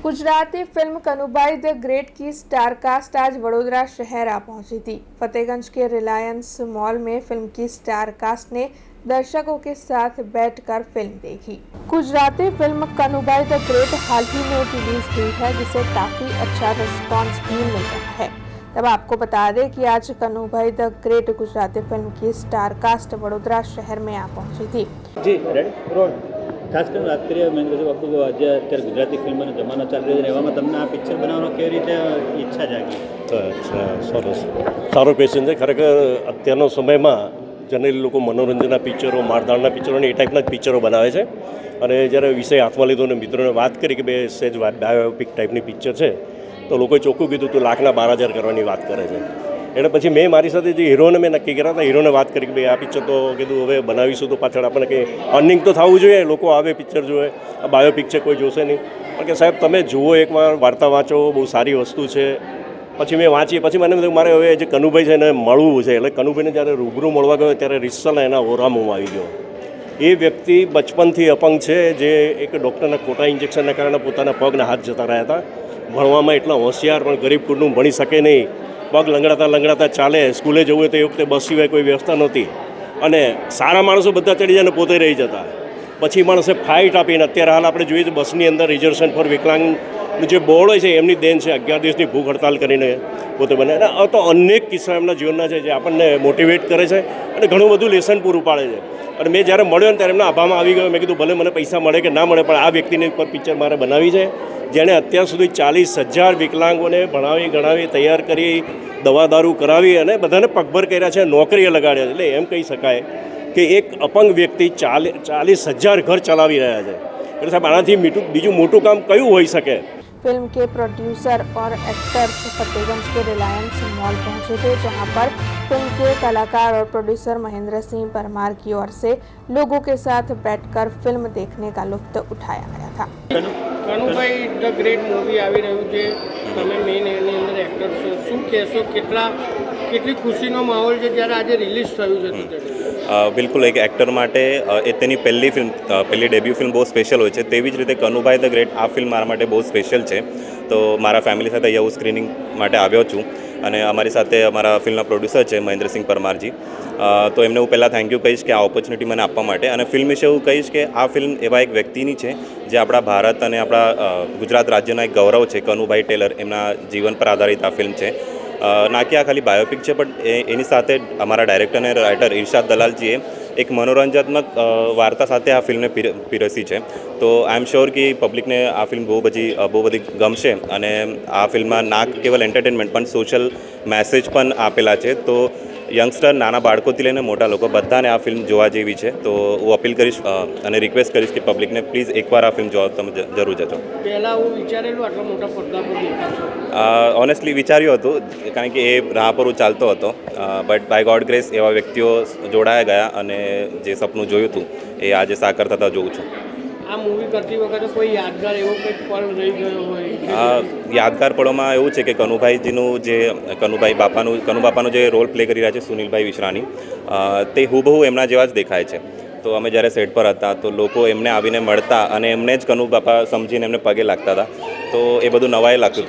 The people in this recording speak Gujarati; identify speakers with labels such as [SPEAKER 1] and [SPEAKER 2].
[SPEAKER 1] Gujarati film Kanubhai the great की स्टारकास्ट आज वडोदरा शहर आ पहुंची थी। फतेहगंज के रिलायंस मॉल में फिल्म की स्टारकास्ट ने दर्शकों के साथ बैठकर फिल्म देखी। Gujarati film Kanubhai the great हाल ही में रिलीज हुई है, जिसे काफी अच्छा रिस्पांस भी मिल रहा है। तब आपको बता दें कि आज Kanubhai the great Gujarati film की स्टारकास्ट वडोदरा शहर में आ पहुंची थी।
[SPEAKER 2] जी खास કરીને વાત કરીએ મહેન્દ્રજી બાપુ, જે અત્યારે ગુજરાતી ફિલ્મનો જમાનો ચાલી રહ્યો છે, એવામાં તમને આ પિક્ચર બનાવવાનો કેવી રીતે ઈચ્છા જાગી?
[SPEAKER 3] અચ્છા, સરસ, સારો ક્વેશ્ચન છે. ખરેખર અત્યારનો સમયમાં જનરલી લોકો મનોરંજનના પિક્ચરો, મારધાડના પિક્ચરો ને એ ટાઈપના જ પિક્ચરો બનાવે છે. અને જ્યારે વિષય હાથમાં લીધો અને મિત્રોને વાત કરી કે બે સેજ બાયોપિક ટાઈપની પિક્ચર છે, તો લોકોએ ચોખ્ખું કીધું તું 1,12,000 કરવાની વાત કરે છે. એટલે પછી મેં મારી સાથે જે હીરોને મેં નક્કી કર્યા હતા, હીરોને વાત કરી કે ભાઈ આ પિક્ચર તો કીધું હવે બનાવીશું તો પાછળ આપણને કંઈ અર્નિંગ તો થવું જોઈએ, લોકો આવે પિક્ચર જોવે. આ બાયોપિક છે, કોઈ જોશે નહીં. પણ કે સાહેબ તમે જુઓ, એકવાર વાર્તા વાંચો, બહુ સારી વસ્તુ છે. પછી મેં વાંચી, પછી મને કીધું મારે હવે જે કનુભાઈ છે એને મળવું છે. એટલે કનુભાઈને જ્યારે રૂબરૂ મળવા ગયો ત્યારે રિસલ એના ઓરામાં આવી ગયો. એ વ્યક્તિ બચપનથી અપંગ છે, જે એક ડૉક્ટરના ખોટા ઇન્જેક્શનના કારણે પોતાના પગના હાથ જતા રહ્યા હતા. ભણવામાં એટલા હોશિયાર, પણ ગરીબ કુટુંબ, ભણી શકે નહીં. પગ લંગડાતા ચાલે. સ્કૂલે જવું હોય તો એ વખતે બસ સિવાય કોઈ વ્યવસ્થા નહોતી. અને સારા માણસો બધા ચડી જાય ને પોતે રહી જતા. પછી માણસે ફાઇટ આપીને અત્યારે હાલ આપણે જોઈએ તો બસની અંદર રિઝર્વેશન ફોર વિકલાંગનું જે બોર્ડ હોય છે એમની દેન છે. 11 દિવસની ભૂખ હડતાલ કરીને પોતે બને. અને તો અનેક કિસ્સા એમના જીવનના છે જે આપણને મોટિવેટ કરે છે અને ઘણું બધું લેસન પૂરું પાડે છે. અને મેં જ્યારે મળ્યો ને ત્યારે એમના આભામાં આવી ગયો. મેં કીધું ભલે મને પૈસા મળે કે ના મળે, પણ આ વ્યક્તિની પર પિક્ચર મારે બનાવી છે, જેણે અત્યાર સુધી 40,000 વિકલાંગોને ભણાવી ગણાવી તૈયાર કરી, દવા દારૂ કરાવી અને બધાને પગભર કર્યા છે, નોકરીએ લગાડ્યા છે. એટલે એમ કહી શકાય કે એક અપંગ વ્યક્તિ 40,000 ઘર ચલાવી રહ્યા છે. એટલે સાહેબ આનાથી બીજું મોટું કામ કયું હોઈ શકે?
[SPEAKER 1] फिल्म के प्रोड्यूसर और एक्टर्स फतेहगंज के रिलायंस मॉल पहुंचे थे, जहां पर फिल्म के कलाकार और प्रोड्यूसर महेंद्र सिंह परमार की ओर से लोगों के साथ बैठकर फिल्म देखने का लुत्फ उठाया गया था।
[SPEAKER 4] કનુભાઈ ધ ગ્રેટ મૂવી આવી રહ્યું છે, તમે મેઇન એની અંદર એક્ટર છો, શું કહેશો? કેટલી ખુશીનો માહોલ છે જ્યારે આજે રિલીઝ થયું છે?
[SPEAKER 5] બિલકુલ, એક એક્ટર માટે એ તેની પહેલી ડેબ્યુ ફિલ્મ બહુ સ્પેશિયલ હોય છે. તેવી જ રીતે કનુભાઈ ધ ગ્રેટ આ ફિલ્મ મારા માટે બહુ સ્પેશિયલ છે. તો મારા ફેમિલી સાથે અહીંયા હું સ્ક્રીનિંગ માટે આવ્યો છું અને અમારી સાથે અમારા ફિલ્મના પ્રોડ્યુસર છે મહેન્દ્રસિંહ પરમારજી. તો એમને હું પહેલાં થેન્ક યુ કહીશ કે આ ઓપોર્ચ્યુનિટી મને આપવા માટે. અને ફિલ્મ વિશે હું કહીશ કે આ ફિલ્મ એવા એક વ્યક્તિની છે જે આપણા ભારત અને આપણા ગુજરાત રાજ્યના એક ગૌરવ છે. કનુભાઈ ટેલર, એમના જીવન પર આધારિત આ ફિલ્મ છે. ના કે આ ખાલી બાયોપિક છે, પણ એની સાથે અમારા ડાયરેક્ટર અને રાઇટર ઇરશાદ દલાલજીએ એક મનોરંજનાત્મક વાર્તા સાથે આ ફિલ્મને પીરસી છે. તો આઈ એમ શ્યોર કે પબ્લિકને આ ફિલ્મ બહુ બધી ગમશે. અને આ ફિલ્મમાં ના કેવલ એન્ટરટેનમેન્ટ પણ સોશિયલ મેસેજ પણ આપેલા છે. તો યંગસ્ટર, નાના બાળકોથી લઈને મોટા લોકો બધાને આ ફિલ્મ જોવા જેવી છે. તો હું અપીલ કરીશ અને રિક્વેસ્ટ કરીશ કે પબ્લિકને પ્લીઝ એકવાર આ ફિલ્મ જોવા તમે જરૂર જજો.
[SPEAKER 4] પહેલાં હું વિચારેલું આટલા મોટા પડદા પર દેખાશો?
[SPEAKER 5] ઓનેસ્ટલી વિચાર્યું હતું, કારણ કે એ રાહ પર હું ચાલતો હતો. બટ બાય ગોડ ગ્રેસ એવા વ્યક્તિઓ જોડાયા ગયા અને જે સપનું જોયું હતું એ આજે સાકાર થતા જોઉં છું.
[SPEAKER 4] આ મૂવી કરતી વખતે કોઈ યાદગાર એવો કંઈક પળ રહી ગયો હોય?
[SPEAKER 5] યાદગાર પળોમાં એવું છે કે કનુભાઈજીનું જે કનુ બાપાનો જે રોલ પ્લે કરી રહ્યા છે સુનિલભાઈ વિશ્રાની, તે હુબહુ એમના જેવા જ દેખાય છે. તો અમે જ્યારે સેટ પર હતા તો લોકો એમને આવીને મળતા અને એમને જ કનુ બાપા સમજીને એમને પગે લાગતા હતા. તો એ બધું નવાઈ લાગતું હતું.